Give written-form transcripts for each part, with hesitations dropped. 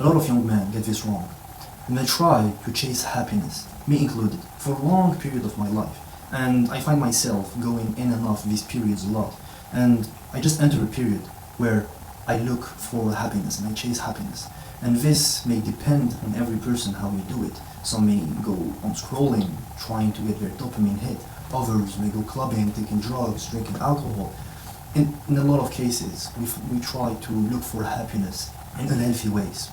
A lot of young men get this wrong, and they try to chase happiness, me included, for a long period of my life. And I find myself going in and out of these periods a lot. And I just enter a period where I look for happiness and I chase happiness. And this may depend on every person how you do it. Some may go on scrolling, trying to get their dopamine hit. Others may go clubbing, taking drugs, drinking alcohol. In a lot of cases, we try to look for happiness in unhealthy ways.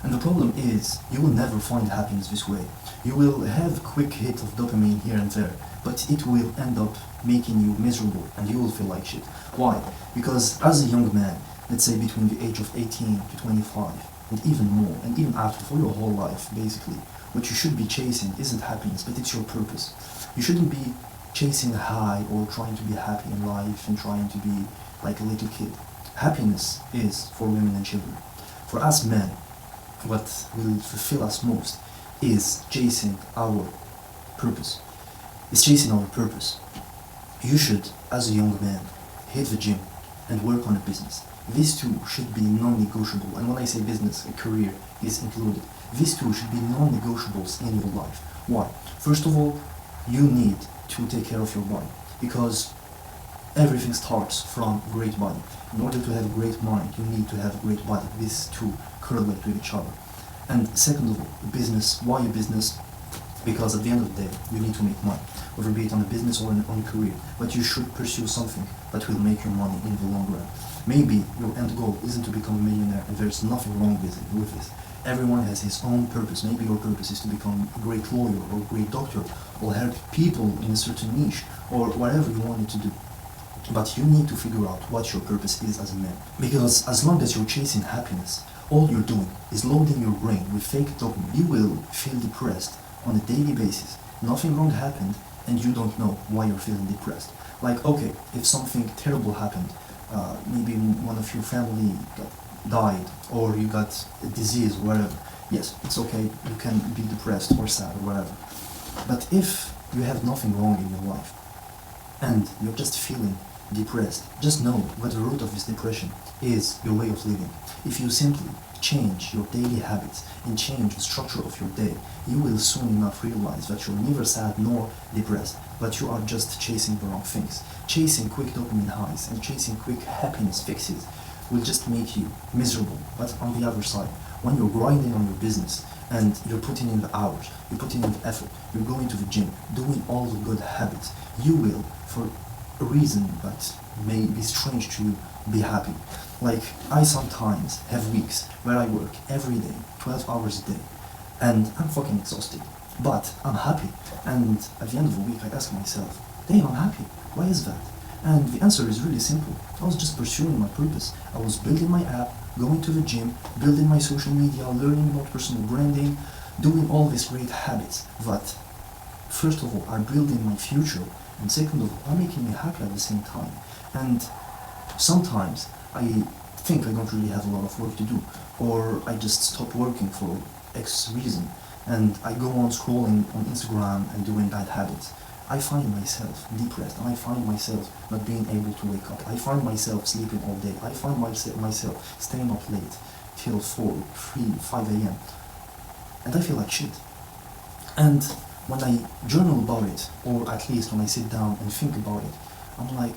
And the problem is, you will never find happiness this way. You will have a quick hit of dopamine here and there, but it will end up making you miserable and you will feel like shit. Why? Because as a young man, let's say between the age of 18 to 25, and even more, and even after, for your whole life, basically, what you should be chasing isn't happiness, but it's your purpose. You shouldn't be chasing a high or trying to be happy in life and trying to be like a little kid. Happiness is for women and children. For us men, what will fulfill us most is chasing our purpose. It's chasing our purpose. You should, as a young man, hit the gym and work on a business. These two should be non-negotiable, and when I say business, a career is included. These two should be non-negotiables in your life. Why? First of all, you need to take care of your body, because everything starts from a great body. In order to have a great mind, you need to have a great body. These two correlate with each other. And second of all, business. Why a business? Because at the end of the day, you need to make money, whether be it on a business or on a career. But you should pursue something that will make you money in the long run. Maybe your end goal isn't to become a millionaire, and there's nothing wrong with this. Everyone has his own purpose. Maybe your purpose is to become a great lawyer or a great doctor, or help people in a certain niche, or whatever you wanted to do. But you need to figure out what your purpose is as a man. Because as long as you're chasing happiness, all you're doing is loading your brain with fake dopamine. You will feel depressed on a daily basis. Nothing wrong happened, and you don't know why you're feeling depressed. Like, okay, if something terrible happened, maybe one of your family died, or you got a disease or whatever, yes, it's okay, you can be depressed or sad or whatever. But if you have nothing wrong in your life, and you're just feeling depressed, just know that the root of this depression is your way of living. If you simply change your daily habits and change the structure of your day, you will soon enough realize that you're neither sad nor depressed, but you are just chasing the wrong things. Chasing quick dopamine highs and chasing quick happiness fixes will just make you miserable. But on the other side, when you're grinding on your business and you're putting in the hours, you're putting in the effort, you're going to the gym, doing all the good habits, you will, for a reason that may be strange to you, be happy. Like, I sometimes have weeks where I work every day, 12 hours a day, and I'm fucking exhausted, but I'm happy. And at the end of the week, I ask myself, damn, I'm happy. Why is that? And the answer is really simple. I was just pursuing my purpose. I was building my app, going to the gym, building my social media, learning about personal branding, doing all these great habits that, first of all, are building my future, and second of all, are making me happy at the same time. And sometimes I think I don't really have a lot of work to do, or I just stop working for X reason, and I go on scrolling on Instagram and doing bad habits. I find myself depressed, and I find myself not being able to wake up. I find myself sleeping all day. I find myself staying up late till 4, 3, 5 a.m. And I feel like shit. And when I journal about it, or at least when I sit down and think about it, I'm like,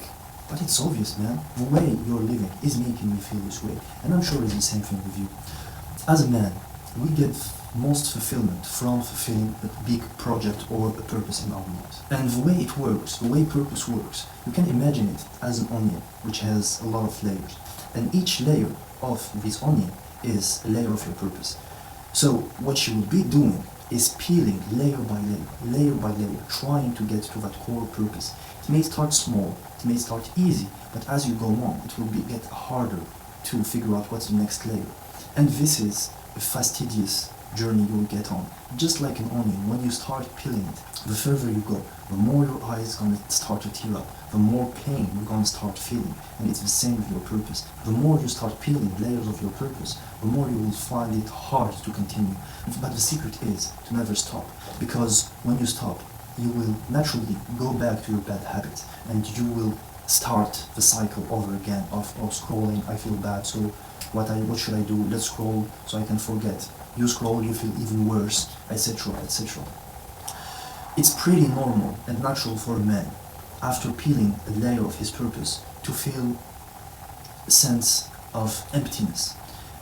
but it's obvious, man. The way you're living is making me feel this way. And I'm sure it's the same thing with you. As a man, we get most fulfillment from fulfilling a big project or a purpose in our lives. And the way it works, the way purpose works, you can imagine it as an onion, which has a lot of layers. And each layer of this onion is a layer of your purpose. So what you will be doing is peeling layer by layer, trying to get to that core purpose. It may start small, it may start easy, but as you go on, it will get harder to figure out what's the next layer. And this is a fastidious journey you will get on. Just like an onion, when you start peeling it, the further you go, the more your eyes are going to start to tear up, the more pain you're going to start feeling. And it's the same with your purpose. The more you start peeling layers of your purpose, the more you will find it hard to continue. But the secret is to never stop, because when you stop, you will naturally go back to your bad habits, and you will start the cycle over again of scrolling, I feel bad, so what should I do? Let's scroll so I can forget. You scroll, you feel even worse, etc., etc. It's pretty normal and natural for a man, after peeling a layer of his purpose, to feel a sense of emptiness.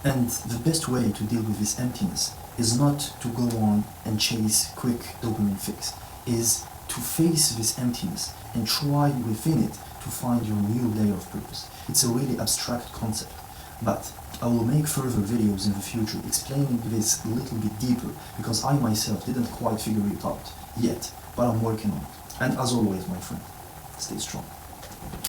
And the best way to deal with this emptiness is not to go on and chase quick dopamine fix, is to face this emptiness and try within it to find your new layer of purpose. It's a really abstract concept, but I will make further videos in the future explaining this a little bit deeper, because I myself didn't quite figure it out yet, but I'm working on it. And as always, my friend, stay strong.